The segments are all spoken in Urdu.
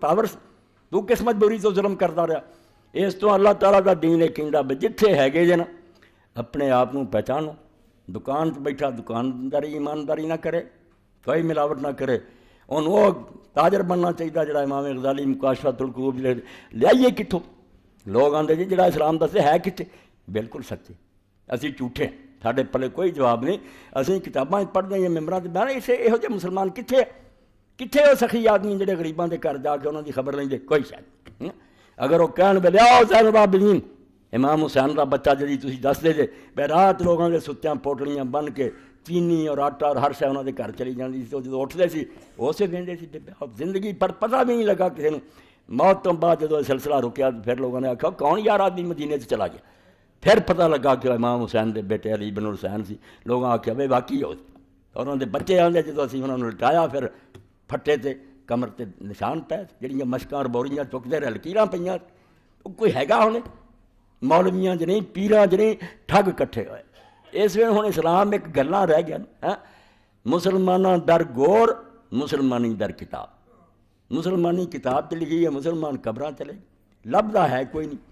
پاور تو کس مجبوری تو ظلم کرتا رہا. اس تو اللہ تعالیٰ کا دین ایک کہندا بھی جتھے ہے جے نا اپنے آپ کو پہچانو. دکان بیٹھا دکانداری ایمانداری نہ کرے, کوئی ملاوٹ نہ کرے. ان وہ تاجر بننا چاہیے جڑا امام غزالی مکاشفۃ القلوب لے آئیے کتوں. لوگ آتے جی جڑا اسلام دسے ہے کتنے, بالکل سچے. اسی جھوٹے, ساڈے پلے کوئی جواب نہیں. اسی کتاباں پڑھتے ہیں ممبراں تے بہنا اسے یہو جہے مسلمان کتنے کتنے وہ سخی آدمی جڑے غریباں دے گھر جا کے انہاں دی خبر لیں کوئی شاید. اگر وہ کہن بے لیا حسین العابدین امام حسین کا بچہ جی تھی دس دے جے بے رات لوگوں کے ستیاں پوٹلیاں بن کے چینی اور آٹا اور ہر شے انہوں کے گھر چلی جاتی سی. جب اٹھتے سی اسے کہتے سی زندگی پر پتہ بھی نہیں لگا کسی نے. موت تو بعد جب سلسلہ رکیا پھر لوگوں نے آخیا کون یار آدمی مدینے سے چلا گیا. پھر پتہ لگا کہ امام حسین دے بیٹے علی بن حسین سی. لوگوں نے آخیا بھائی واقعی ہو. اور انہوں نے بچے آتے جب اسی انہوں نے لٹایا پھر پھٹے تے کمر تے نشان پے جہاں مشکاں اور بوریاں چکتے رہے لکیراں پہ. کوئی ہے گا ہونے مولویاں چ نہیں پیراں چ نہیں ٹھگ کٹھے ہوئے. اس ویلے ہوں اسلام ایک گلاں رہ گیا نا. مسلماناں در گور مسلمانی در کتاب. مسلمانی کتاب تے لکھی ہے مسلمان قبراں چلے لبدا ہے کوئی نہیں.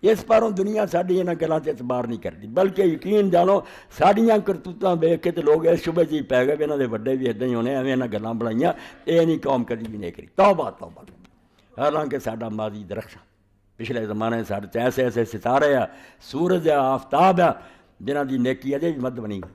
اس پاروں دنیا ساڈی انہاں گلاں تے اعتبار نہیں کرتی بلکہ یقین جانو ساڈیاں کرتوتاں ویکھ کے تے لوگ اس شبے جی پی گئے انہاں دے وڈے بھی اداں ہی ہونے ایویں انہاں گلاں بنائیاں. اے نہیں قوم کدی بھی نہیں کری. توبہ توبہ. حالانکہ ساڈا ماضی درخشاں پچھلے زمانے ساڈے ایسے ایسے ستارے آ سورج آ آفتاب آ جنہاں دی نیکی اجے بھی مد بنی.